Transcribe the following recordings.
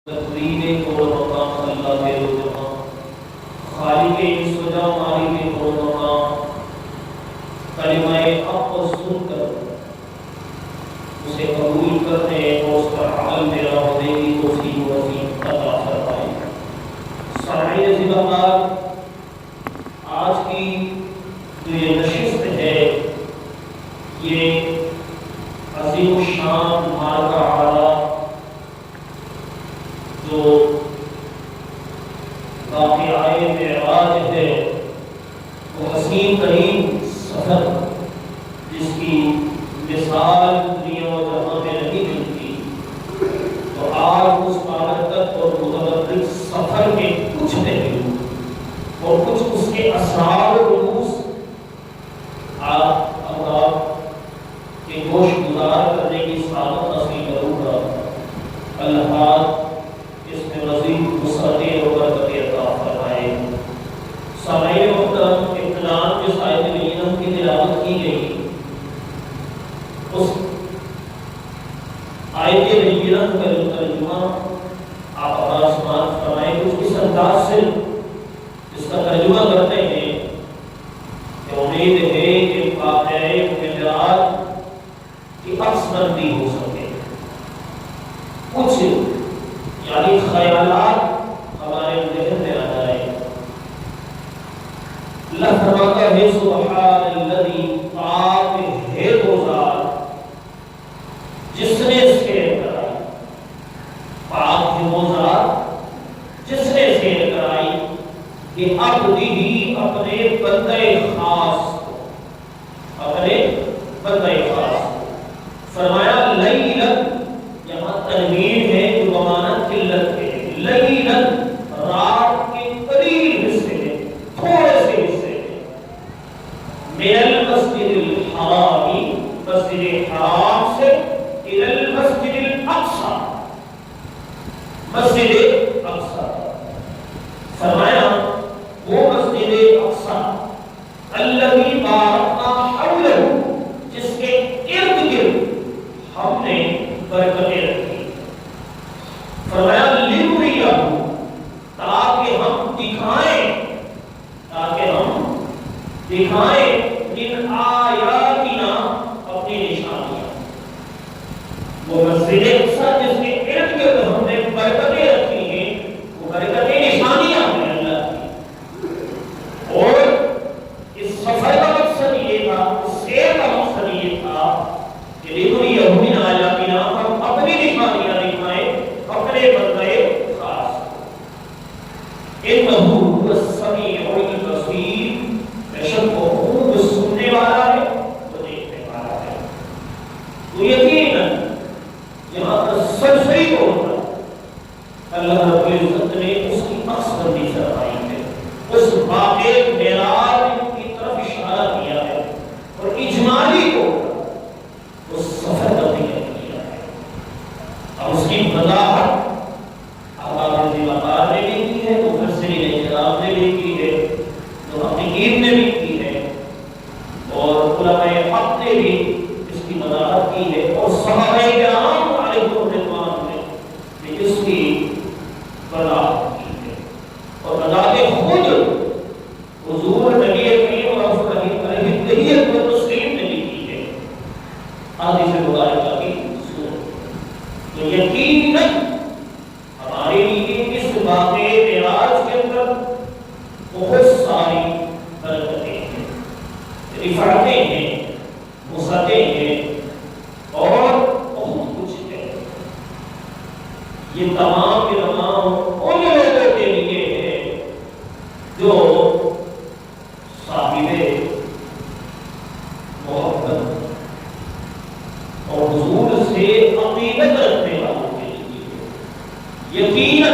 تقریر کو مقام اللہ کے رجوع خالق سجا مالک کو مقام کلمہ حق کو سن کر اسے قبول کرنے اور اس پر عمل میرا ہونے کی توفیق نصیب عطا فرمائے۔ سامعین عزیزان، آج کی جو یہ نشست ہے یہ عظیم الشان معرکہ اعلیٰ جو واقعہ معراج ہے، وہ حسین ترین سفر جس کی مثال دنیا و جہاں میں نہیں ملتی، تو آج اس بابرکت اور متبرک سفر کے کچھ پہلو اور کچھ اس کے اسرار و رموز آپ کے گوش گزار کرنے کی سعادت حاصل کروں گا۔ اللہ پاک اس میں مزید وسعتیں اور برکتیں عطا فرمائے۔ سامعین محترم، ابتداءً جس آیت بینہ کی تلاوت کی گئی، اس آیت بینہ کا ترجمہ آپ آسمان فرمائیں کچھ اس انداز سے اس کا ترجمہ کرتے ہیں کہ امید ہے کہ واقعہ معراج کی عکس بندی ہو سکے، کچھ یعنی خیالات ہمارے ذہن میں آ جائے۔ اللہ فرماتا ہے سبحان الذی، پاک ہے وہ ذات جس نے سیر کرائی، پاک ہے وہ ذات جس نے سیر کرائی کہ عبدی ہی اپنے بندے خاص کو، اپنے بندے خاص کو فرمایا لیلن، یہاں تنوین ہے جو بمانت قلت ہے، لیلن رات کے قریب حصے میں، تھوڑے سے حصے میں، من المسجد الحرامی، مسجد حرام سے الى المسجد الاقصی، مسجد اقصی، فرمایا وہ مسجد اقصی الذی بارکنا حولہ، جس کے ارد گرد ہم نے برکتیں رکھی، فرمایا لنریہ، تاکہ ہم دکھائیں من آیاتنا، اپنی نشانیاں۔ وہ مسجد اقصی جس کے ارد گرد ہم نے برکتیں رکھی ہیں، وہ برکتیں نشانیاں ہیں اللہ کی۔ اور اس سفر کا مقصد یہ تھا، اس سیر کا مقصد یہ تھا کہ لنریہ من آیاتنا، ہم اپنی نشانیاں دکھائیں اپنے بندے خاص کو۔ انہ هو السمیع البصیر، بے شک وہ خوب سننے والا ہے، وہ دیکھنے والا ہے۔ تو یقیناً یہاں پر سرسری کو اللہ رب العزت نے اس کی عکس بندی فرمائی ہے، اس واقعے معراج کی طرف اشارہ کیا ہے اور اجمالی کو اس سفر کا ذکر کیا ہے۔ اب اس کی وضاحت آغاز وقار نے بھی کی ہے، مفسرین کرام نے بھی کی ہے، محققین نے بھی کی ہے، اور علماء حق نے بھی اس کی وضاحت کی ہے، اور صحابہ کرام علیہم رضوان نے بھی اس کی وضاحت کی ہے، اور بذات خود حضور نبی کریم علیہ التسلیم نے بھی کی ہے حدیث مبارکہ کی صورت۔ تو یقیناً ہمارے لیے اس واقعے معراج کے اندر بہت ساری برکتیں ہیں، رفعتیں ہیں، وسعتیں ہیں، اور بہت کچھ ہے۔ یہ تمام کے تمام ان لوگوں کے لیے ہے جو صاحب محبت اور حضور سے عقیدت رکھنے والوں کے لیے یقیناً۔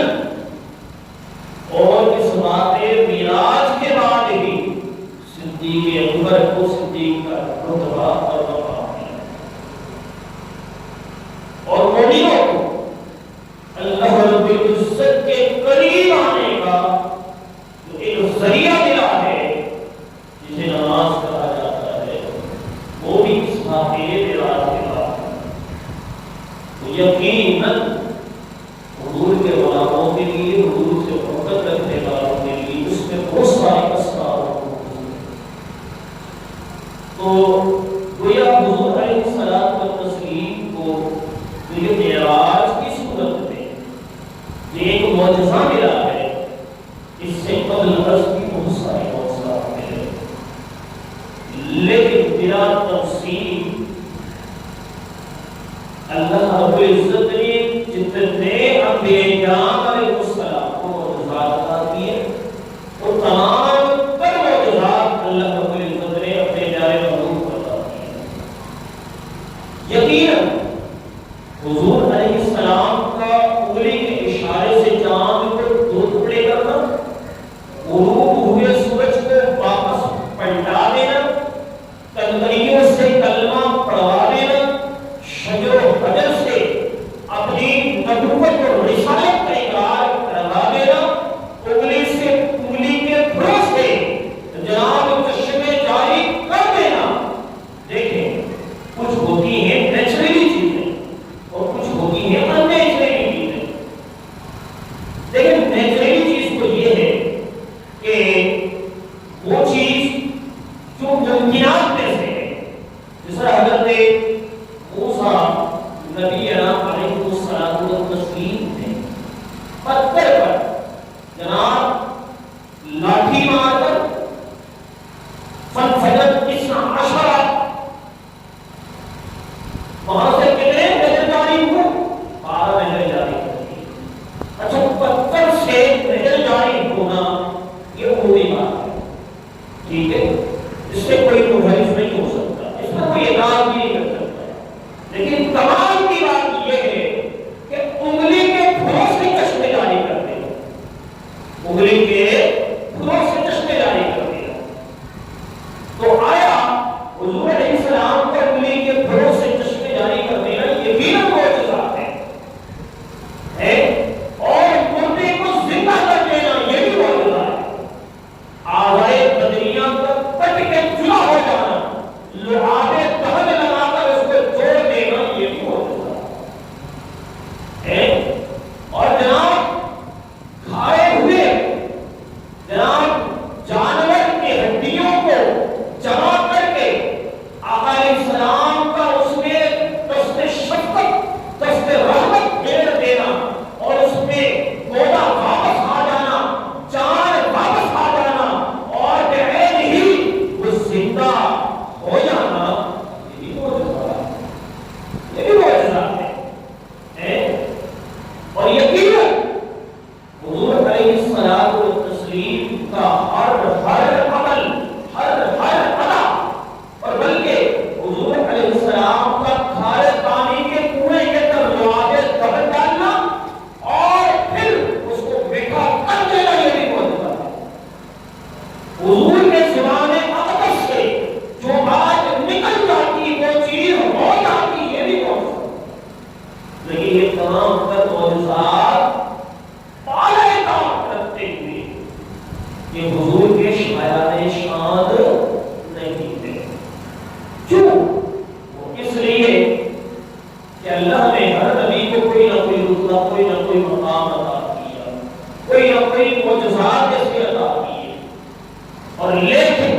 اور اس واقعے معراج کے بعد ہی صدیق اکبر کو صدیق کا رتبہ اور مقام ملا، اور مومنوں کو اللہ رب العزت کے قریب آنے کا جو ایک ذریعہ ملا ہے، جسے نماز کہا جاتا ہے، وہ بھی اس واقعے معراج کے بعد ہے۔ تو یقیناً حضور کے معجزہ ملا ہے، اس سے قبل عرض کی بہت سارے معجزات ملے، لیکن بلا تفصیل اللہ رب العزت نے جتنے انبیاء کرام علیہ السلام کو معجزات عطا کیے، وہ تمام تر معجزات اللہ رب العزت نے اپنے پیارے محبوب کو عطا کیے۔ یقیناً حضور علیہ السلام کا انگلی کے اشارے سے چاند کو دو ٹکڑے کرنا، غروب ہوئے سورج کو واپس پلٹا دینا، کنکریوں سے کلمہ پڑھوا دینا، شجر و حجر سے اپنی نبوت اور رسالت کا اقرار کروا دینا، انگلی سے انگلی کے تھرو سے جناب چشمے جاری کر دینا۔ دیکھیں کچھ ہوتی ہیں نیچرلی چیزیں اور کچھ ہوتی ہیں ان نیچرلی چیزیں، لیکن نیچرلی چیز تو یہ ہے کہ وہ چیز جو ممکنات میں سے ہے، جس طرح حضرت موسیٰ نبی علیہ السلام نے پتھر پر جناب لاٹھی مار کر فنفجرت اثنا عشرہ، وہاں سے کتنے نظر جاری ہوئے؟ 12 نظر جاری ہوئی۔ اچھا پتھر سے نظر جاری ہونا یہ عمومی بات ہے، ٹھیک ہے، اس سے کوئی مخالف نہیں ہو سکتا، اس میں کوئی اعتراض بھی نہیں کر سکتا، لیکن کمال کی بات یہ ہے کہ انگلی کے پھروں سے چشمے جاری کر دے، انگلی کے پھروں سے چشمے جاری کر دے۔ تو آیا حضور علیہ السلام کو انگلی کے پھروں سے چشمے جاری کر دینا یقیناً معجزات ہے، اور مردے کو زندہ کر دینا یہ بھی معجزہ ہے، آزائے بدریاں پر کٹ کے جلا ہو جانا، لعابے دہن لگا کر اس کو جوڑ دینا یہ بھی معجزہ ہے، اور جناب کھائے ہوئے جناب جانور کی ہڈیوں کو جمع کر کے آقا علیہ السلام کا اس میں دست شفقت دست رحمت گھیر دینا، اور اس میں گودا واپس آ جانا، جان واپس آ جانا، اور بعین ہی وہ زندہ ہو جانا، یہ بھی معجزہ ہے، یہ بھی معجزہ ہے۔ اور یقیناً حضور علیہ الصلوۃ والتسلیم کا ہر عمل ہر ادا، اور بلکہ حضور علیہ السلام کا کھارے پانی کے کنویں کے اندر لعابے دبن ڈالنا اور پھر اس کو میٹھا کر دینا یہ بھی معجزہ ہے۔ حضور کے زبان اقدس سے جو بات نکل جاتی وہ چیز ہو جاتی یہ بھی معجزہ ہے، لیکن یہ تمام تر معجزات پالے کام کرتے ہوئے یہ حضور کے شایان شان نہیں تھے۔ کیوں؟ وہ اس لیے کہ اللہ نے ہر نبی کو کوئی نہ کوئی رتبہ کوئی نہ کوئی مقام عطا کیا، کوئی نہ کوئی معجزات اس کے عطا کیے، اور لیکن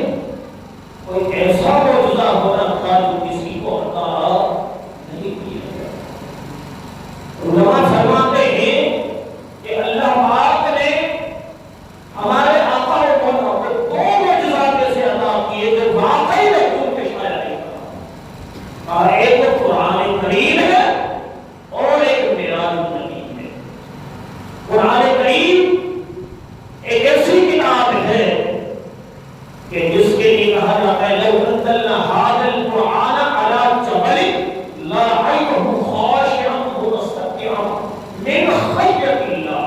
کوئی ایسا معجزہ ہونا تھا جو کسی کو عطا نہیں کیا گیا۔ علماء فرماتے ہیں کہ اللہ پاک نے ہمارے آقا و مولا کو دو معجزات ایسے عطا کیے جو واقعی رسول کے شایان کا، اور ایک تو قرآن کریم ہے اور ایک معراج النبی ہے۔ قرآن کریم ایک ایسی کتاب ہے کہ جس کے لیے کہا جاتا ہے لو انزلنا ھذا القرآن علی جبل لرأیتہ خاشعا متصدعا من خشیۃ اللہ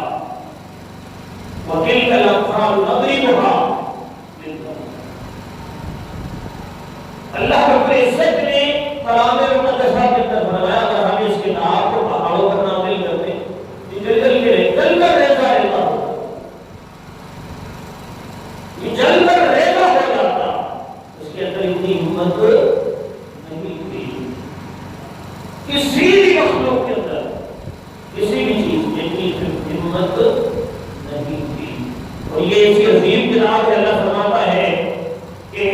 وتلک الامثال نضربها للناس۔ اللہ رب العزت نے کلام مقدسہ کے اندر فرمایا اگر ہم اس کتاب کو پہاڑوں پر نازل کرتے یہ جل کر ریزہ ہوتا، یہ جل کر ریزہ ہو جاتا، اس کے اندر اتنی ہمت نہیں تھی کسی بھی مخلوق کے اندر، کسی بھی چیز میں اتنی ہمت نہیں تھی۔ اور یہ ایسی عظیم کتاب ہے، اللہ فرماتا ہے کہ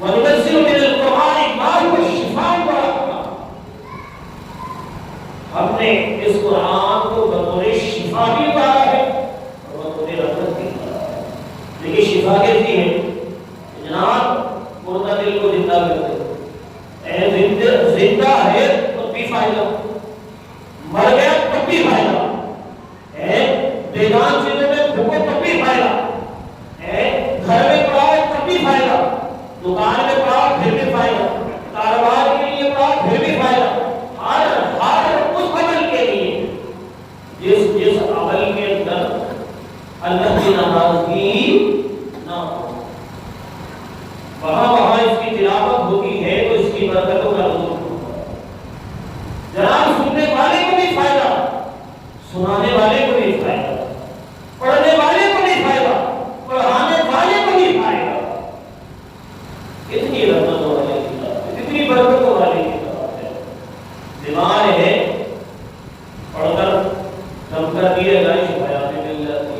وَنُنَزِّلُ مِنَ الْقُرْآنِ مَا هُوَ شِفَاءٌ وَرَحْمَةٌ، ہم نے اس قرآن کو بطور شفا بھی اتارا ہے اور بطور رحمت بھی اتارا ہے. لیکن شفا کیسی ہے؟ جناب مردہ دل کو زندہ کرتے زندہ ہے تو بھی فائدہ، مر گیا تو بھی فائدہ ہے، بیگان چیزوں میں بھوکو تو بھی فائدہ ہے، گھر میں پڑاؤ تب بھی فائدہ، دکان میں پڑاؤ پھر بھی فائدہ، کاروبار کے لیے پڑاؤ پھر بھی فائدہ. ہر اس عمل کے لیے جس عمل کے اندر اللہ کی ناراضگی نہ ہو، وہاں اس کی تلاوت ہوتی ہے تو اس کی برکتوں کا حصول ہوتا ہے. جناب سننے والے کو بھی فائدہ، سنانے والے کو بھی فائدہ، پڑھنے والے کو بھی فائدہ، پڑھانے والے کو بھی فائدہ. کتنی رحمتوں والی کتاب ہے، کتنی برکتوں والی کتاب ہے. بیمار ہے پڑھ کر دم کر دیا جائے شفایات مل جاتی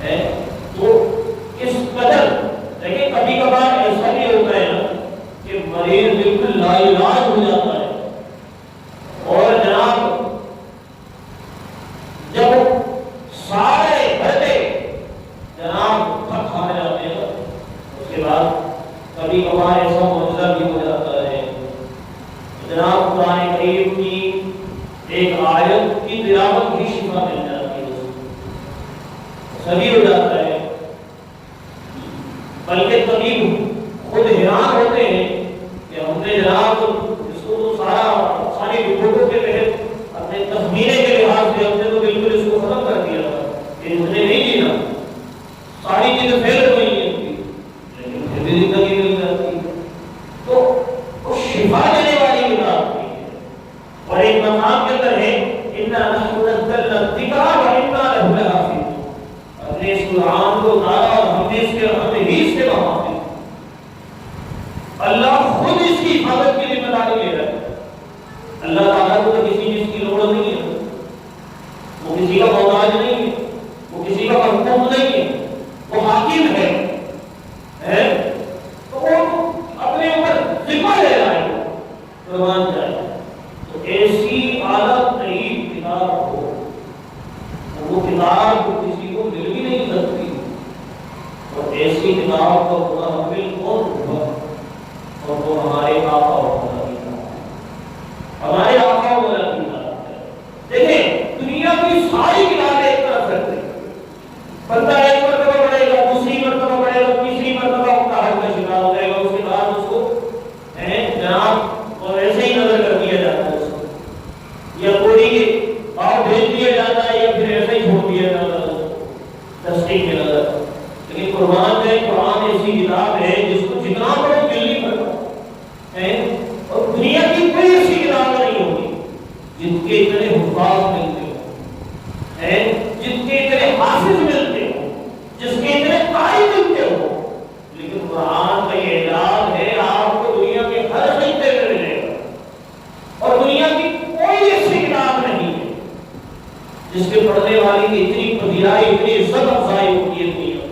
ہے. تو اس قدر دیکھیں کبھی کبھار ایسا بھی ہوتا ہے نا کہ مریض بالکل لا علاج ہو جاتا ہے اور جناب جب سارے بھرتے جناب تھک ہار جاتے ہیں اس کے بعد کبھی کبھار ایسا معجزہ بھی ہو جاتا ہے. جناب قرآن کریم کی ایک آیت کی تلاوت بھی شفا مل جاتی ہے، سبھی ہو جاتا ہے. بلکہ طبیب خود حیران ہوتے ہیں کہ ہم نے جناب اس کو تو ساری رپورٹوں کے تحت اپنے تخمینے کے لحاظ سے ہم نے تو بالکل اس کو ختم کر دیا تھا کہ اس نے نہیں جینا، ساری چیزیں فیل ہو گئی ہیں ان کی، لیکن پھر بھی زندگی مل جاتی ہے. تو وہ شفا دینے والی کتاب ہے. اور ایک مقام کے اندر ہے اِنَّا نَحْنُ نَزَّلْنَا الذِّكْرَ وَإِنَّا لَهُ لَحَافِظُونَ. اپنے اس قرآن کو اتارا اور ہم نے اس کے محافظ. اللہ خود اس کی حفاظت کی ذمہ داری لے رہا ہے. اللہ تعالیٰ کو تو کسی چیز کی لوڑ نہیں ہے، وہ کسی کا محتاج نہیں ہے، وہ کسی کا محکوم نہیں ہے، وہ حاکم ہے تو وہ اپنے اوپر ذمہ لے رہا ہے. قربان جائے تو ایسی اعلیٰ ترین کتاب ہو، وہ کتاب کسی کو مل بھی نہیں سکتی. اور ایسی کتاب کو متحمل کون ہوگا؟ اور وہ ہمارے آقا و مولا کی کتاب ہے، ہمارے آقا و مولا کی کتاب ہے. دیکھیں دنیا کی ساری کتابیں ایک طرف رکھتے ہیں، بندہ ایک مرتبہ پڑھے گا، دوسری مرتبہ پڑھے گا، تیسری مرتبہ کا حق کا شکار ہو جائے گا، اس کے بعد اس کو جناب اور ایسے ہی نظر کر دیا جاتا ہے، اس کو یا کوڑی کے باہر بھیج دیا جاتا ہے یا پھر ایسے ہی چھوڑ دیا جاتا ہے اس کو ڈسٹنگ کے نظر. لیکن قرآن ایسی کتاب ہے جس کو جتنا پڑھو دل نہیں پڑتا ہے. اور دنیا کی کوئی ایسی کتاب نہیں ہوگی جن کے اتنے حفاظ ملتے ہو، جن کے اتنے حافظ ملتے ہو، جس کے اتنے قاری ملتے ہو. لیکن قرآن کا یہ اعلان ہے آپ کو دنیا کے ہر خطے میں ملے گا. اور دنیا کی کوئی ایسی کتاب نہیں ہے جس کے پڑھنے والی کی اتنی پذیرائی، اتنی عزت افزائی ہوتی ہے.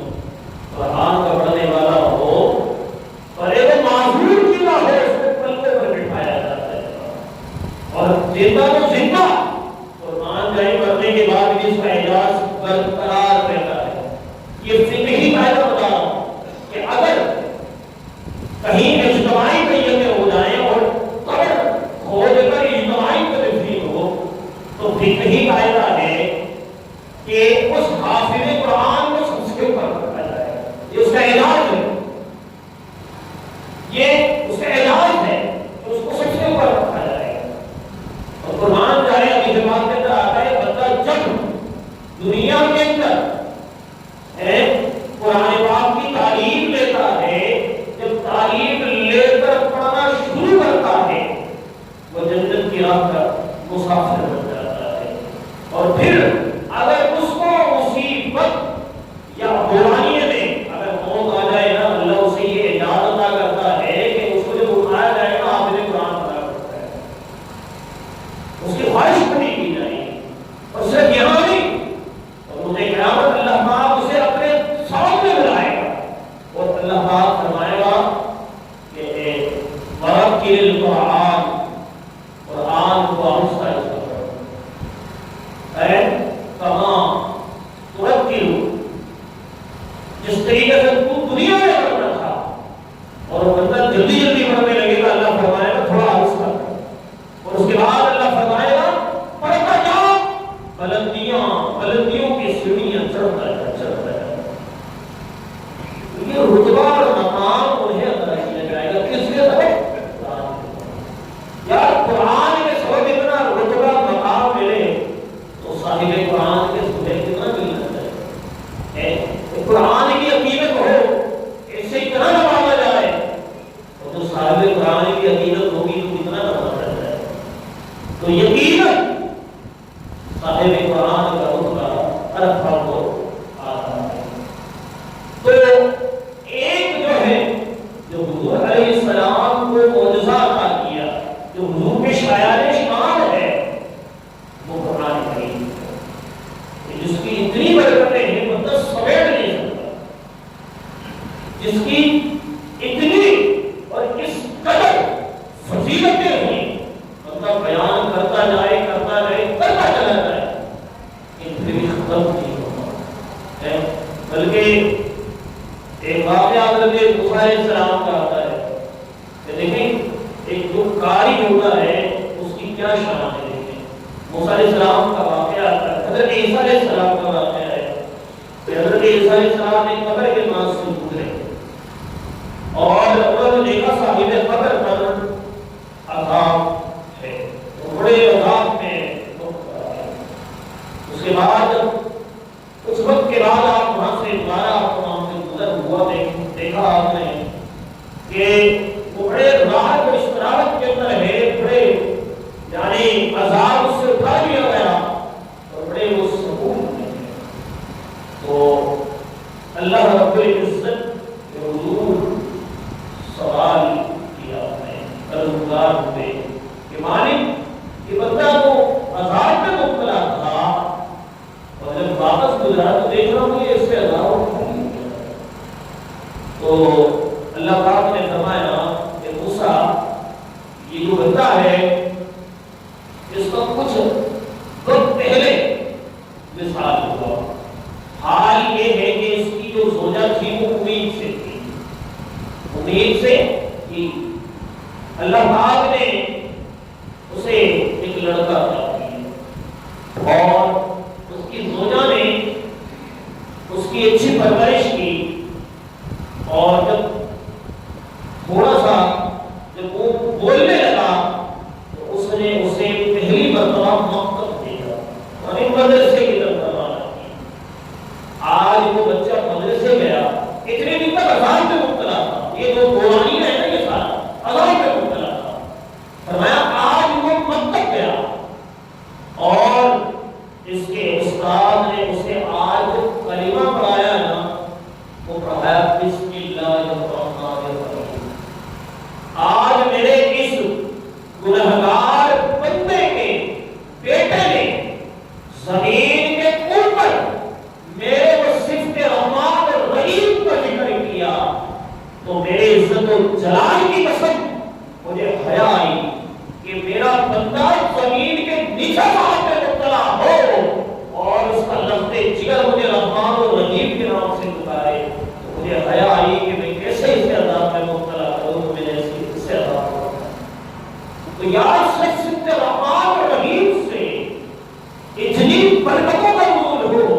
قرآن کا پڑھنے والا ہو اور ایک معذور کی نہ ہو، اس کو پلکوں پر بٹھایا جاتا ہے. اور زندہ تو زندہ قرآن جائے پڑھنے کے بعد بھی اس کا اعجاز برقرار رہتا ہے. یہ فقہی قاعدہ بتا رہا ہوں کہ اگر کہیں اجتماعی نیتیں ہو جائیں اور قبر کھود کر اجتماعی تدفین ہو تو فقہی قاعدہ ہے کہ اس حافظ قرآن کو سب سے اوپر رکھا جائے. یہ اس کا علاج ہے، یہ اس کا علاج ہے تو اس کو سب سے اوپر رکھا جائے گا. اور قرآن جو ہے ابھی جماعت کے اندر آتا ہے بندہ جب دنیا کے اندر قرآن پاک کی تعلیم لیتا ہے، جب تعلیم لے کر پڑھنا شروع کرتا ہے وہ جنت کی راہ کا مسافر بن جاتا ہے. اور پھر اگر اس کو مصیبت یا برائیوں میں اگر موت آ جائے نا، اللہ اسے یہ اجازت عطا کرتا ہے کہ اس کو جب اٹھایا جائے گا آپ نے قرآن پڑھا کرتا ہے، اس کی خواہش پوری کی جائے گی. اور صرف یہاں نہیں، اور مجھے قیامت اللہ پاک اسے اپنے سامنے بلائے گا اور اللہ پاک فرمائے گا کہ ورتل القرآن، قرآن کو آہستہ آہستہ پڑھو. جس طریقے سے تو دنیا میں پڑھنا تھا اور وہ بندہ جلدی جلدی پڑھنے لگے گا، اللہ فرمائے گا تھوڑا آہستہ کر، اور اس کے بعد اللہ فرمائے گا پڑھتا جاؤ، بلندیوں کی سیڑھیاں چڑھتا ہے۔ یہ رتبہ اور مقام انہیں عطا کیا جائے گا، کس کے سبب؟ یار قرآن کے سبب اتنا رتبہ مقام ملے تو صاحب قرآن کے سبب کتنا ملنا ہے؟ قرآن کی عقیدت ہو، اسے اتنا نوازا جائے، اور جو صاحب قرآن کی عقیدت ہوگی تو کتنا نوازا جائے۔ تو یقیناً صاحب قرآن کا رتبہ ہر فرد کو آتا ہے۔ تو ایک جو ہے جو حضور علیہ السلام کو معجزہ عطا کیا، جو حضور کے شایان شان ہے، وہ قرآن کریم ہے، جس کی اتنی برکتیں ہیں بندہ سمیٹ نہیں سکتا، جس کی اتنی اور اس قدر فضیلتیں ہیں، بندہ بیان کرتا جائے کرتا چلا جائے، ان پھر بھی ختم نہیں ہوتا ہے۔ بلکہ ایک واقعہ حضرت موسیٰ علیہ السلام کا آتا ہے کہ دیکھیں ایک جو قاری ہوتا ہے اس کی کیا شان ہے۔ دیکھیں موسیٰ علیہ السلام کا واقعہ آتا ہے، حضرت عیسیٰ علیہ السلام کا واقعہ ہے کہ حضرت عیسیٰ علیہ السلام نے قبر کے پاس سے گزرے اور انہوں نے دیکھا صاحب قبر پر عذاب ہے، بڑے عذاب میں اس کے بعد کچھ وقت کے بعد آپ وہاں سے دوبارہ آپ کو وہاں سے گزر ہوا دیکھا آپ نے کہ وہ بڑے راحت اور استراحت کے اندر ہے، بڑے یعنی عذاب اس سے اٹھا لیا گیا اور بڑے وہ سکون میں ہیں۔ تو اللہ رب العزت کے حضور سوال کیا ہے، قرضدار ہوئے کہ مالک یہ بندہ تو عذاب میں مبتلا تھا اور جب واپس گزرا تو دیکھ رہا ہوں یہ اس سے عذاب نہیں کیا۔ تو اللہ پاک نے فرمایا کہ موسیٰ یہ جو بندہ ہے اس کا کچھ وقت پہلے وصال ہوا، حال یہ ہے کہ اس کی جو زوجہ تھی وہ امید سے تھی، اللہ پاک نے اسے ایک لڑکا عطا کیا اور اس کی زوجہ نے اس کی اچھی پرورش کی، اور جب تھوڑا سا جب وہ بولنے لگا تو اس نے اسے پہلی مرتبہ مکتب دیا اور مدرسے کی طرف روانہ کیا۔ آج وہ بچہ مدرسے گیا، اتنے دن تک عذاب میں مبتلا تھا، یہ جو قرآنی ہے نا یہ سارا عذاب میں مبتلا تھا، فرمایا آج وہ مکتب گیا اور اس کے استاد نے اسے آج کلمہ پڑھایا نا، وہ پڑھایا بسم اللہ الرحمن الرحیم۔ آج میرے اس گنہگار بندے کے بیٹے نے زمین کے اوپر میرے وہ صفت رحمان الرحیم کا ذکر کیا تو میرے عزت و جلال کی قسم مجھے حیا آئی کہ میرا بندہ زمین کے نیچے بات میں مبتلا ہو اور اس کا لفظ جگر مجھے رحمان اور رحیم کے نام سے پکارے، تو مجھے حیا آئی کہ میں کیسے اس عذاب میں مبتلا کروں تو میں نے اس سے عذاب ہوا۔ تو یار صفت رحمان اور رحیم سے اتنی برکتوں کا نزول ہو،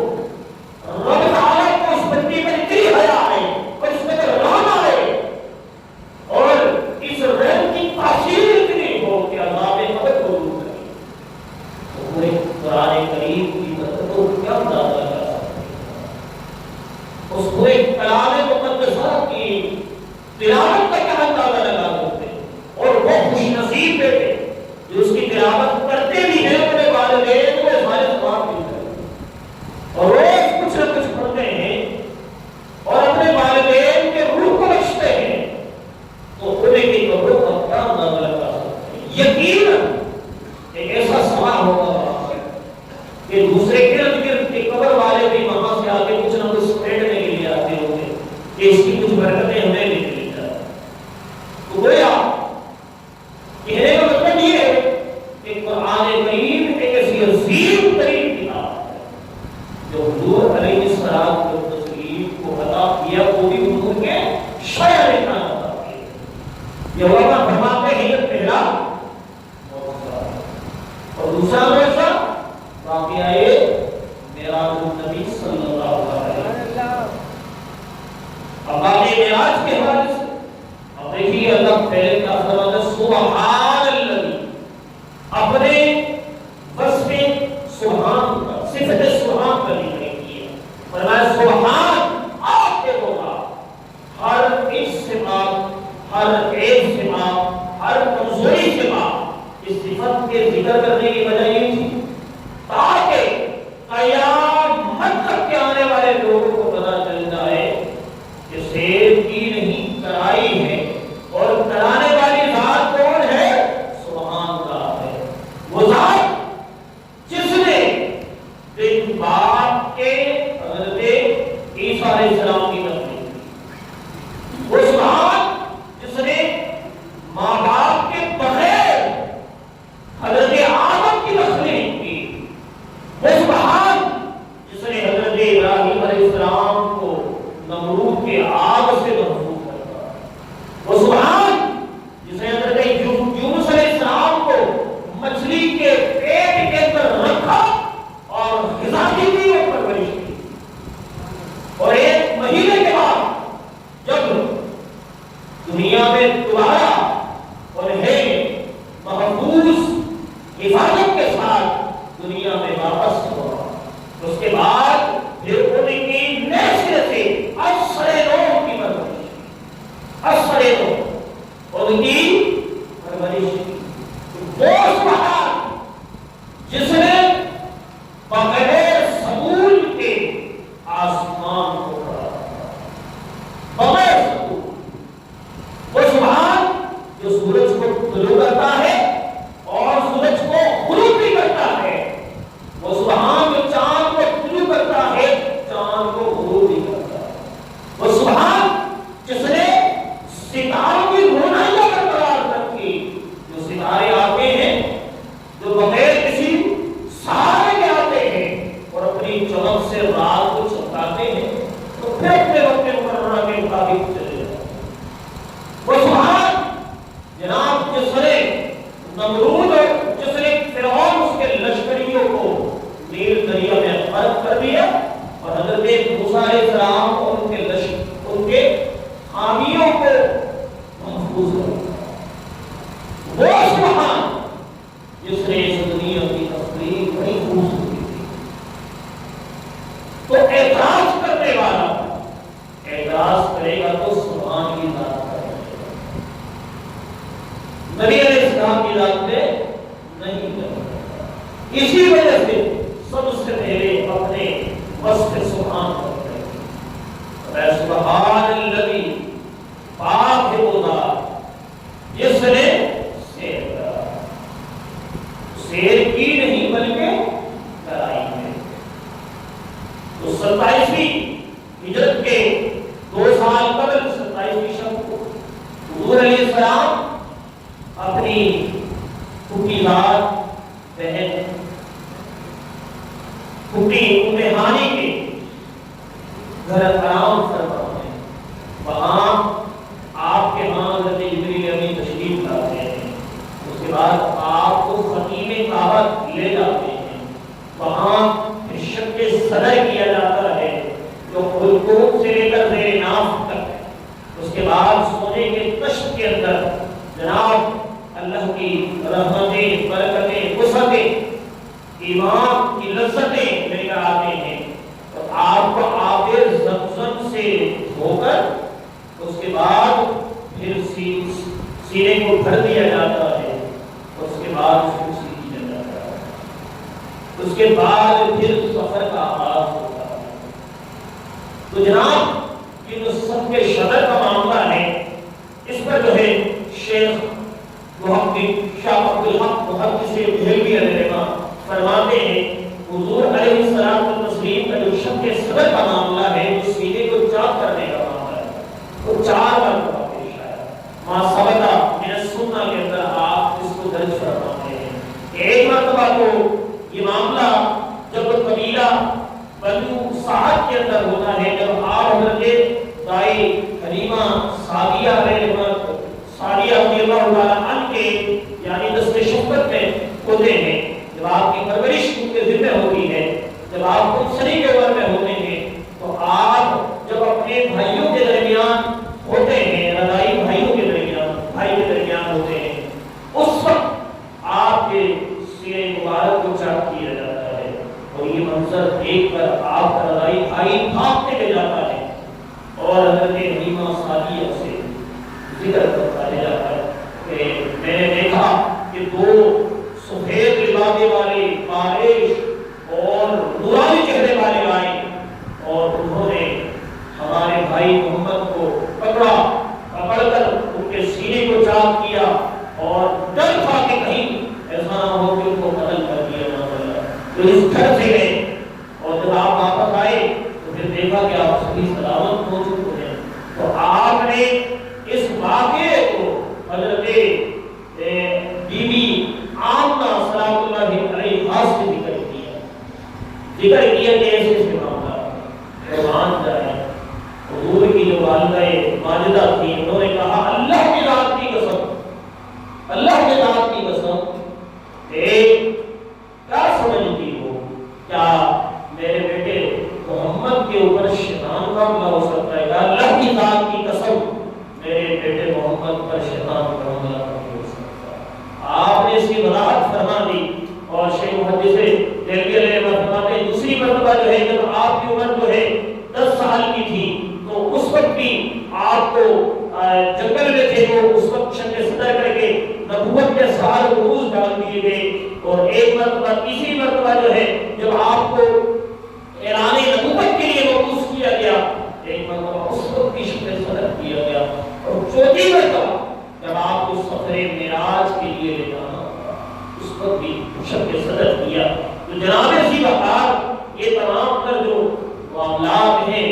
رب تعالیٰ کو اس بندے پر اتنی حیا آئے اور اس میں رحم آئے اور اس رحم کی تاثیر اتنی ہو کہ عذاب قبر کو دور کرے، تو پورے قرآن کریم کی برکتوں کیا اندازہ لگا سکتے ہیں؟ اس پورے کلام مقدسہ کی تلاوت کا کیا اندازہ لگا سکتے ہیں؟ اور وہ خوش نصیب بیٹے جو اس کی تلاوت کرتے بھی ہیں، اپنے والدین کو ہمارے ثواب ملتا ہے اور روز کچھ نہ کچھ پڑھتے ہیں اور اپنے والدین کے روح کو بخشتے ہیں، تو انہیں کی قبروں کا کیا اندازہ لگا سکتے ہیں؟ یقیناً ایک ایسا سما ہوگا کہ دوسرے گرد گرد کے قبر والے بھی وہاں سے آگے کچھ نہ کچھ سمیٹنے کے لیے آتے ہوں گے کہ اس کی کچھ برکتیں ہمیں بھی مل جائیں۔ تو گویا کہنے کا مطلب یہ ہے کہ قرآن کریم ایک ایسی عظیم ترین کتاب ہے جو حضور علیہ السلام کو تسلیم کو عطا کیا واقعہ معراج النبی صلی اللہ علیہ وسلم. اب باقی معراج کے حوالے سے اب دیکھیے اللہ پہلے کا فرماتا ہے سبحان الذی، اپنے وصف سبحان کا صفت سبحان کا ذکر کیا. فرمایا سبحان آپ کے ہوگا ہر ایک صفات، ہر ایک صفات، ہر کمزوری صفات. اس صفت کے ذکر کرنے کی وجہ یہ تھی تاکہ قیامت تک کے آنے والے لوگوں کو پتہ چل جائے کہ سیر کی نہیں کرائی ہے اور کرانے والی ذات کون ہے؟ سبحان اللہ ہے. وہ ذات جس نے ایک باپ کے حضرت عیسیٰ علیہ السلام کی تخلیق کی، وہ سبحان جس نے ماں باپ کے بغیر حضرت آدم کی تخلیق کی، وہ سبحان جس نے حضرت ابراہیم علیہ السلام کو نمرود کے آگ سے محفوظ کرتا، وہ سبحان جس نے حضرت یونس علیہ السلام کو مچھلی کے پیٹ کے اندر رکھا اور غذا کی دی اور پرورش کی، اور ایک مہینے کے بعد جب دنیا میں دوبارہ انہیں محفوظ حفاظت کے ساتھ دنیا میں واپس ہوا، اس کے بعد پھر ان کی نیچے سے اثر نو کی پرورش کی، اثر نو ان کی پرورش کی. وہ سبحان جس نے بغیر سبول کے آسمان کو کھڑا کیا، بغیر سبول. وہ سبحان جو سورج کو طلوع کرتا ہے اور سورج کو غروب بھی کرتا ہے، وہ سبحان جو چاند کو طلوع کرتا ہے، چاند کو غروب بھی کرتا ہے. وہ سبحان جس نے ستاروں کی رونائیاں برقرار رکھی، جو ستارے آتے ہیں جو بغیر کسی سہارے کے آتے ہیں اور اپنی چمک سے رات کو چمکاتے ہیں تو پھر اپنے وقت مقررہ کے مطابق چلے جاتے ہیں. وہ سبحان جناب جس نے نمرود اور جس نے فرعون اس کے لشکریوں کو نیل دریا میں غرق کر دیا اور حضرت موسیٰ علیہ السلام اور ان کے حامیوں کو محفوظ کر دیا. وہ سبحان جس نے اس دنیا کی تخلیق بڑی خوبصورتی کی. تو اعتراض کرنے والا اعتراض کرے گا تو سبحان کی ذات کرے گا، نبی علیہ السلام کی ذات میں نہیں کرے گا. اسی وجہ سے سب سے پہلے اپنے وصف سبحان کرتے ہیں. سبحان الذی، پاک ہے وہ ذات جس نے سیر کرا، سیر کی نہیں بلکہ کرائی ہے. تو 27ویں ہجرت کے 2 سال قبل 27ویں شب کو حضور علیہ السلام اپنی پھوپھی ذات بہن پھوپھی ام ہانی کے گھر آرام فرما ہے. وہاں آپ کے ہاں حضرت جبریل امین تشریف لاتے ہیں. اس کے بعد آپ کو خطیب کعبہ لے جاتے ہیں. وہاں شق صدر کیا جاتا ہے جو خلقوم سے لے کر زیر ناف تک ہے. اس کے بعد سونے کے کشف کے اندر جناب اللہ کی رحمتیں، برکتیں، وسعتیں، ایمان کی لذتیں لے کر آتے ہیں. اور آپ کو آب زمزم سے دھو کر اس کے بعد پھر سینے کو بھر دیا جاتا ہے. اس کے بعد پھر سینے جاتا ہے. اس کے بعد پھر سفر کا آغاز ہوتا ہے. تو جناب یہ جو سب کے صدر کا معاملہ ہے اس پر جو ہے شیخ محمد شاہ عبدالحق محدث دہلوی علیہ رحمہ فرماتے ہیں حضور علیہ السلام و تسلیم کا جو شب کے صدر کا معاملہ ہے جو سینے کو چاک کرنے کا معاملہ ہے وہ 4 مرتبہ پیش آیا. ما ثبت من السنہ کے اندر آپ اس کو درج فرماتے ہیں. ایک مرتبہ تو یہ معاملہ جب قبیلہ بنو سعد کے اندر ہوتا ہے، جب آپ حضرت دائی حلیمہ سعدیہ رضی اللہ تعالیٰ عنہ کے یعنی دست شفقت میں ہوتے ہیں، جب آپ کی پرورش ان کے ذمہ ہوتی جب آپ خودسری کے عمر میں ہوتے ہیں تو آپ جب اپنے بھائیوں کے درمیان ہوتے ہیں، رضائی بھائیوں کے درمیان ہوتے ہیں، اس وقت آپ کے سینے مبارک کو چاک کیا جاتا ہے اور یہ منظر دیکھ کر آپ کا رضائی بھائی بھاگتے لے جاتا ہے اور حضرت حلیمہ سعدیہ سے ذکر کرتا لے جاتا ہے کہ میں نے دیکھا کہ دو سفید لبادے والے بارش اور نورانی چہرے والے آئے اور انہوں نے ہمارے بھائی محمد کو پکڑ کر ان کے سینے کو چاک کیا اور ڈر تھا کہ کہیں ایسا نہ ہو کہ ان کو قتل کر دیا نہ تو اس گھر سے گئے اور جب آپ واپس آئے تو پھر دیکھا کہ آپ سبھی سلامت موجود ہیں۔ تو آپ نے اس واقعے کو حضرت بی بی آمنہ صلی اللہ علیہ سے ذکر کیا کہ ایسے سے معاملہ قربان جائے۔ حضور کی جو والدہ ماجدہ تھی انہوں نے کہا اللہ کی ذات کی قسم، اللہ کی ذات کی قسم کیا سمجھتی ہو، کیا میرے بیٹے محمد کے اوپر شیطان کا حملہ ہو سکتا ہے؟ اللہ کی ذات کی قسم میرے بیٹے محمد پر شیطان کا حملہ نہیں ہو سکتا۔ آپ نے اس کی وضاحت فرما دی اور شیخ محدث دہلوی علیہ فرماتے ہیں دوسری مرتبہ جو ہے جب آپ کی عمر جو ہے 10 سال کی تھی تو اس وقت بھی آپ کو جنگل میں تھے تو اس وقت شق صدر کر کے نبوت کے سال روز ڈال دیے گئے اور ایک مرتبہ تیسری مرتبہ جو ہے جب آپ کو اعلان نبوت کے لیے مبعوث کیا گیا ایک مرتبہ اس وقت بھی شق صدر کیا گیا اور چوتھی مرتبہ جب آپ کو سفر معراج کے لیے لے جانا اس وقت بھی شق صدر کیا۔ تو جناب سی بات یہ تمام تر جو معاملات ہیں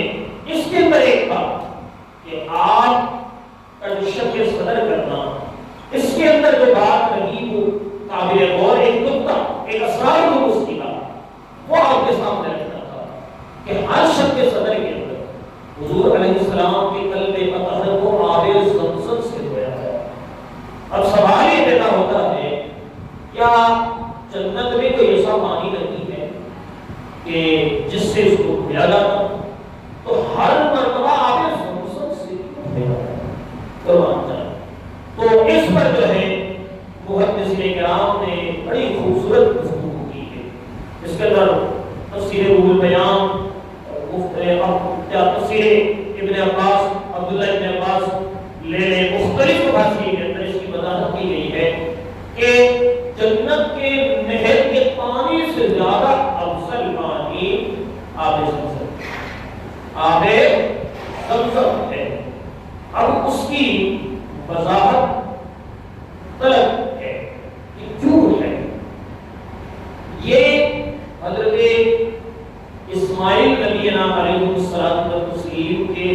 اس کے اندر ایک بات کہ آپ کا جو شق صدر کرنا اس کے اندر جو بات رہی وہ قابل غور ایک نقطہ ایک اسرار کو اس کی بات وہ آپ کے سامنے رکھنا تھا کہ ہر شق صدر کے اندر حضور علیہ السلام کے قلب اطہر کو آب زمزم سے دھویا ہے۔ اب سوال یہ پیدا ہوتا ہے کیا جنت میں کوئی ایسا پانی نہیں ہے کہ جس سے اس کو دھویا جاتا تو ہر مرتبہ آب زمزم سے قربان جائے۔ تو اس پر جو ہے محدثین کرام نے بڑی خوبصورت گفتگو کی ہے۔ اس کے اندر تفسیر روح البیان تفسیر ابن عباس عبداللہ ابن عباس لے مختلف مفاسیر کے اندر اس کی وضاحت کی گئی ہے کہ جنت کے نہر کے پانی سے زیادہ افضل پانی آب زمزم ہے۔ اب اس کی وضاحت طلب ہے کہ کیوں ہے یہ حضرت اسماعیل نبی علیہ الصلوۃ والتسلیم کے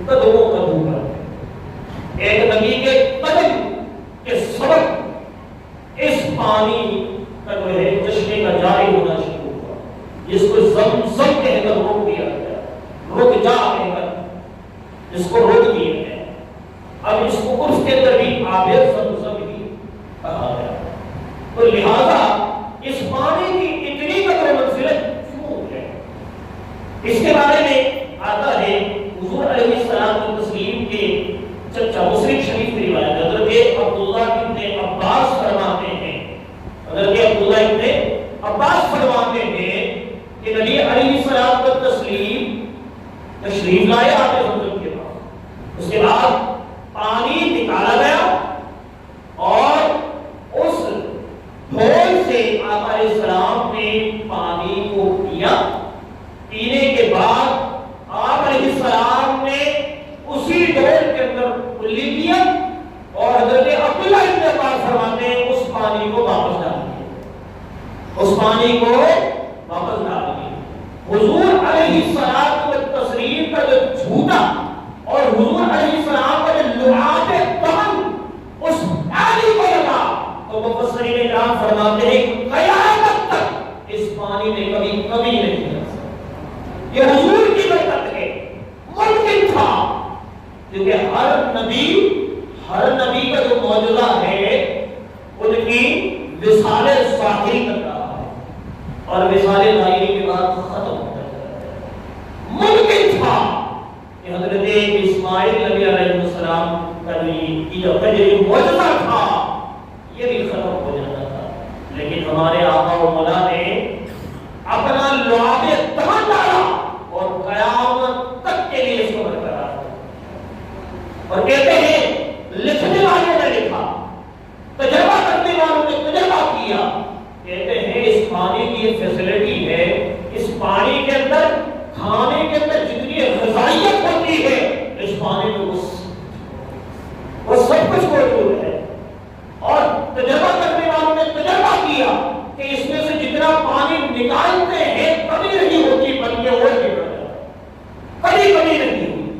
قدموں کا دھوکہ ہے۔ ایک نبی کے قدم کے سبب اس پانی کا جو ہے چشمے کا جاری ہونا شروع ہوا جس کو زمزم کہہ کر روک دیا گیا، رک جا کہہ کر جس کو روک دیا گیا۔ اب اس کو عرف کے اندر بھی آب زمزم ہی کہا گیا۔ تو لہذا اس پانی کی اتنی قدر منزلت کیوں ہے اس کے بارے میں آتا ہے حضور علیہ السلام تسلیم کے چچا مسلم شریف کی روایت حضرت عبداللہ ابن عباس فرماتے ہیں حضرت عبداللہ ابن عباس فرماتے ہیں کہ نبی علیہ السلام تسلیم تشریف لائے آب زمزم کے پاس، اس کے بعد پانی نکالا گیا اور اس ڈھول سے آقا علیہ السلام نے پانی کو پیا۔ پینے کے بعد آقا علیہ السلام نے اسی ڈھول کے اندر کلی پیا اور حضرت عبداللہ ابن عباس فرماتے ہیں اس پانی کو واپس ڈال دیا، اس پانی کو واپس ڈال دیا۔ حضور علیہ السلام کے تسلیم کا جو جھوٹا اور حضور علیہ السلام کا جو لعاب دہن اس پانی کو لگا تو مفسرین کرام فرماتے ہیں کہ قیامت تک اس پانی میں کبھی کمی نہیں آ سکتی۔ یہ حضور کی برکت ہے، ممکن تھا کیونکہ ہر نبی کا جو معجزہ ہے ان کی وصال ظاہری کر رہا ہے اور وصال ظاہری کے بعد یہ معجزہ تھا یہ بھی ختم ہو جاتا تھا، لیکن ہمارے آقا و مولا نے اپنا لعاب تن ڈالا اور قیامت تک کے لیے اس کو برقرار رکھا۔ اور کہتے ہیں لکھنے والوں نے لکھا، تجربہ کرنے والوں نے تجربہ کیا، کہتے ہیں اس پانی کی ایک فیسلٹی ہے، اس پانی کے اندر کھانے کے اندر جتنی غذائیت ہوتی ہے اس پانی میں وہ سب کچھ موجود ہے۔ اور تجربہ کرنے والوں نے تجربہ کیا کہ اس میں سے جتنا پانی نکالتے ہیں کمی نہیں ہوتی بلکہ اور بھی بڑھ جاتا ہے، کبھی کمی نہیں ہوئی۔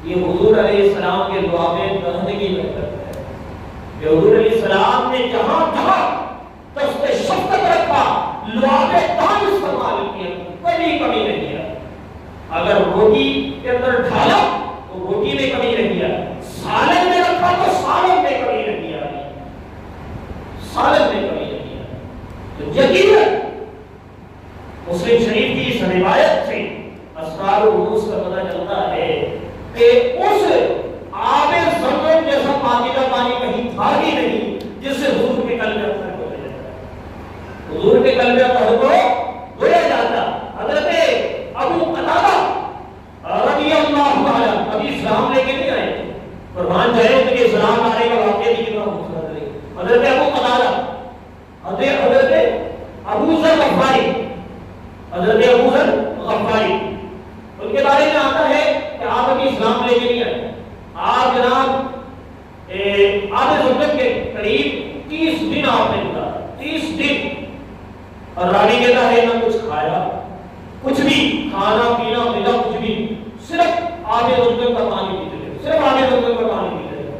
یہ حضور علیہ السلام کے دعا میں بندگی میں کرتا ہے کہ حضور علیہ السلام نے جہاں جہاں تشت شفقت رکھا لعاب تن استعمال کیا، کبھی کمی نہیں آئی۔ اگر روٹی کے اندر ڈھالا تو روٹی میں کمی نہیں آئی، سالن میں رکھا تو سالن میں کمی نہیں آئی، سالن میں کمی نہیں آئی۔ تو یقیناً مسلم شریف کی اس روایت سے اسرار الروس کا پتہ چلتا ہے کہ اس آب زمزم جیسا پانی کا پانی کہیں تھا ہی نہیں جس سے حضور کے قلب میں اثر ہو جاتا، حضور کے قلب میں اثر کو دھویا جاتا۔ حضرت ابو قتادہ رضی اللہ عنہ ابھی اسلام لے کے نہیں آئے تھے، قربان جائے تو کہ اسلام آنے کا واقعہ بھی کتنا خوبصورت ہے۔ حضرت ابو قتادہ، حضرت ابو ذر غفاری، حضرت ابو ذر غفاری، ان کے بارے میں آتا ہے کہ آپ ابھی اسلام لے کے نہیں آئے، آپ جناب آب زمزم کے قریب 30 دن آپ نے گزارا، 30 دن، اور راوی کہتا ہے نہ کچھ کھایا، کچھ بھی کھانا پینا ملا کچھ بھی، صرف آب زمزم کا پانی پیتے رہے، صرف آب زمزم کا پانی پیتے رہے۔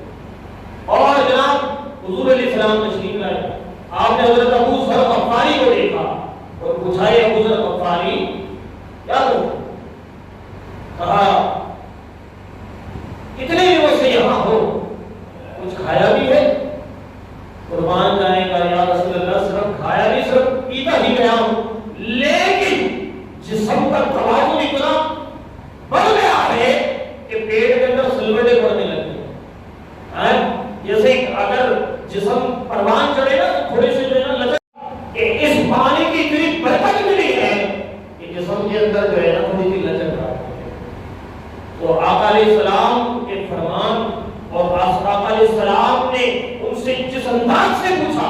اور جناب حضور علیہ السلام تشریف لائے، آپ نے حضرت ابو ذر غفاری کو دیکھا اور پوچھا ابو ذر غفاری کیا کرو؟ کہا کتنے دنوں سے یہاں ہو، کچھ کھایا بھی ہے؟ قربان جانے کا یا رسول اللہ، صرف کھایا نہیں، صرف پیتا ہی گیا ہوں، لیکن جسم کا توازن اتنا بڑھ گیا ہے کہ پیٹ کے اندر سلوٹیں پڑنے لگی ہیں۔ جیسے اگر جسم پروان چڑھے نا تو تھوڑے سے جو ہے نا لچک، کہ اس پانی کی اتنی برکت ملی ہے کہ جسم کے اندر جو ہے نا تھوڑی سی لچک آ گئی ہے۔ تو آقا علیہ السلام کے فرمان اور آقا علیہ السلام نے ان سے جس انداز سے پوچھا،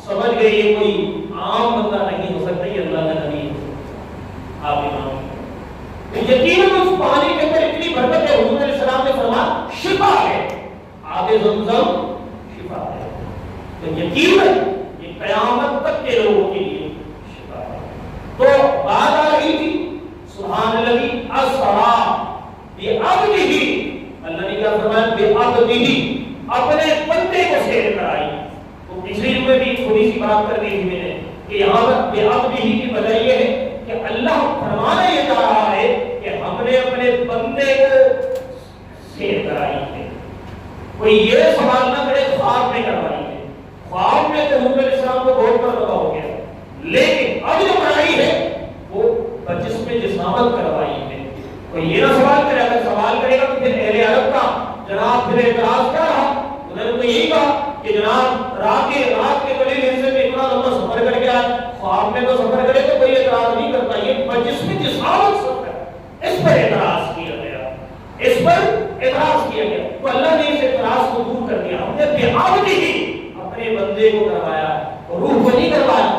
سمجھ گئے یہ کوئی عام بندہ نہیں ہو سکتا، یہ اللہ کا نبی ہے۔ آپ امام یقیناً اس پانی کے اندر اتنی برکت ہے، حضور علیہ السلام نے فرمایا شفا ہے، آب زمزم شفا ہے، تو یقیناً یہ قیامت تک کے لوگوں کے لیے شفا ہے۔ تو بات آ رہی تھی سبحان الذی اسرا بعبدہ، اللہ نے کیا فرمایا بعبدہ، اپنے بندے کو سیر کرائی۔ تو پچھلی میں بھی تھوڑی سی بات کر دی تھی میں نے کہ یہاں پر بعبدہ کی وجہ یہ ہے کہ اللہ فرمانا یہ چاہ رہا ہے کہ ہم نے اپنے بندے کو سیر کرائی ہے۔ کوئی یہ سوال نہ کرے خواب میں کروائی ہے، خواب میں تو حضور علیہ السلام کو بہت مرتبہ ہو گیا، لیکن اب جو کرائی ہے وہ جسم جسامت کروائی ہے۔ کوئی یہ نہ سوال کرے، اگر سوال کرے گا تو پھر اہل عرب کا جناب پھر اعتراض کیا رہا؟ انہوں نے تو یہی کہا کہ جناب رات کے قلیل حصے میں اتنا لمبا سفر کر کے آئے، خواب میں تو سفر کرے تو کوئی اعتراض نہیں کرتا، یہ جسم جسامت سفر ہے، اس پر اعتراض کیا گیا، اس پر اعتراض کیا گیا۔ تو اللہ نے اس اعتراض کو دور کر دیا، ہم نے بعبدہ ہی اپنے بندے کو کروایا، روح کو نہیں کروایا،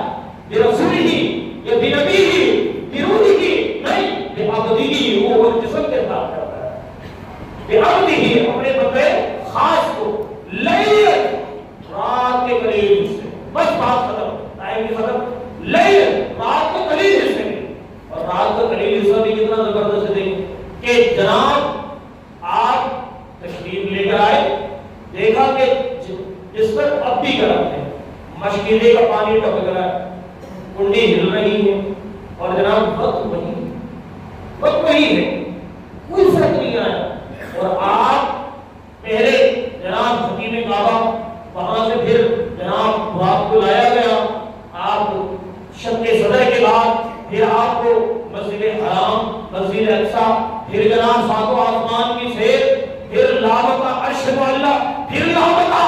برسول ہی یا بنبی ہی بروح ہی نہیں، بعبدہ ہی، وہ جسم کے ساتھ کرتا ہے، بعبدہ ہی اپنے بندے خاص کو، لیل رات کے قلیل حصے، بس بات ختم، ٹائم بھی ختم، لیل رات کے قلیل حصے میں، اور رات کا قلیل حصہ بھی کتنا زبردست ہے کہ جناب آپ تشریف لے کر آئے، دیکھا کہ جس پر اب بھی گرم ہے، مشکلے کا پانی ٹپک رہا ہے، کنڈی ہل رہی ہے، اور جناب وقت وہی ہے، کوئی فرق نہیں آیا، اور آپ پہلے جناب حکیم کعبہ وہاں سے پھر جناب آپ کو لایا گیا، آپ شق صدر کے بعد پھر آپ کو مسجد حرام، مسجد اقصی، پھر جناب ساتوں آسمان کی سیر، پھر لامکہ عرش معلیٰ، پھر لامکہ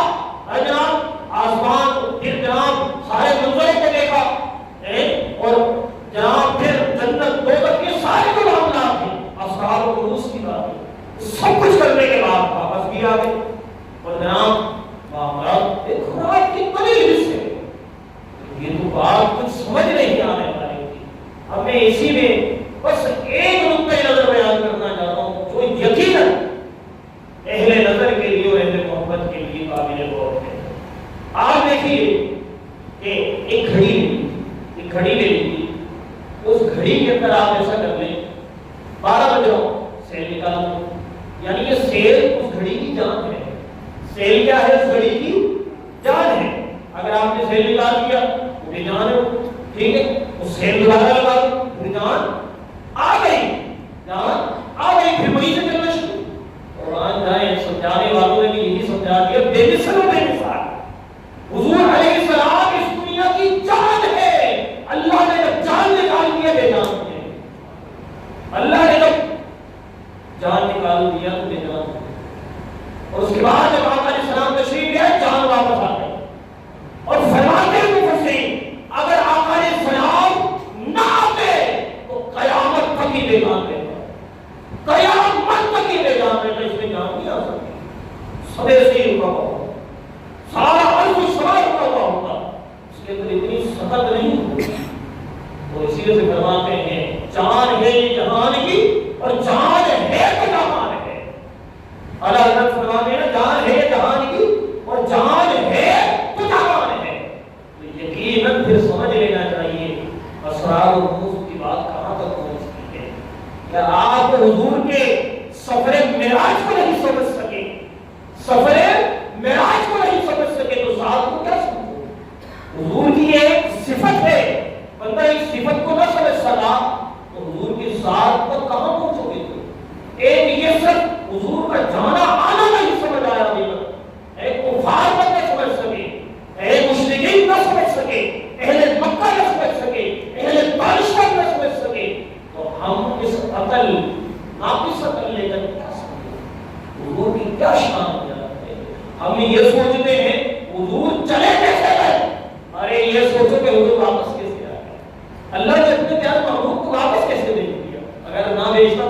بھی آ گئی اور جناب معاملات ایک خوراک کی بڑی لسٹ ہے. یہ تو بات کچھ سمجھ نہیں آنے والی تھی. اب میں اسی میں بس ایک نقطۂ نظر بیان کرنا چاہتا ہوں جو یقیناً اہل نظر کے لیے اور اہل محبت کے لیے قابل غور ہے. آپ دیکھیے کہ ایک گھڑی لے لیجیے. اس گھڑی کے اندر آپ ایسا کر لیں 12 بج رہا سیل نکال دو. یعنی کہ سیل اس گھڑی کی جان ہے. سیل کیا ہے؟ اس گھڑی کی جان ہے. اگر آپ نے سیل نکال دیا وہ بھی جان ہے. ٹھیک ہے، اس سیل دوبارہ لگا دو وہ جان آ گئی. پھر وہیں سے چلنا شروع. قرآن جائے سمجھانے والوں نے بھی یہی سمجھا دیا بے مثل و بے مثال. حضور علیہ السلام اس دنیا کی جان ہے. اللہ نے جب جان نکال دیا بے جان ہے. اللہ نے جب جان نکال دیا تو بے جان ہے. اور اس کے بعد جب آقا علیہ السلام تشریف لے آئے جان واپس آ گئی. اور فرماتے ہیں مفسرین اگر آقا علیہ السلام نہ آتے تو قیامت تک ہی بے جان رہتا. قیامت تک ہی بے جان رہتا. اس میں جان نہیں آ سکتی. سبے سے ہی رکا ہوا سارا عرض و شمال رکا ہوا ہوتا. اس کے اندر اتنی سخت نہیں ہوتی. تو اسی لیے سے فرماتے ہیں جان ہے یہ جہان کی اور جان ہے تو جہان ہے. اللہ حضرت فرماتے ہیں جان ہے جہان کی اور جان ہے تو جہان ہے. تو یقیناً پھر سمجھ لینا چاہیے اسرار و رموز کی بات کہاں تک پہنچتی ہے. کیا آپ حضور کے سفر معراج کو نہیں سمجھ سکے؟ سفر معراج کو نہیں سمجھ سکے تو ذات کو کیا سمجھو؟ حضور کی ایک صفت ہے. بندہ ایک صفت کو نہ سمجھ سکا تو حضور کی ذات پر کہاں پہنچو گے؟ ایک یہ صرف حضور کا جانا آنا نہیں سمجھ آیا ابھی تک. ایک کفار پر نہ سمجھ سکے, ایک مشرکین نہ سمجھ سکے, اہل مکہ نہ سمجھ سکے, اہل طائف نہ سمجھ سکے تو ہم اس عقل ناقص عقل لے کر کیا سمجھیں؟ حضور کی کیا شان ہے. ہم یہ سوچتے ہیں حضور چلے کیسے گئے. ارے یہ سوچو کہ حضور واپس کیسے آئے. اللہ نے اپنے پیارے محبوب کو واپس کیسے بھیج دیا. اگر نہ بھیجتا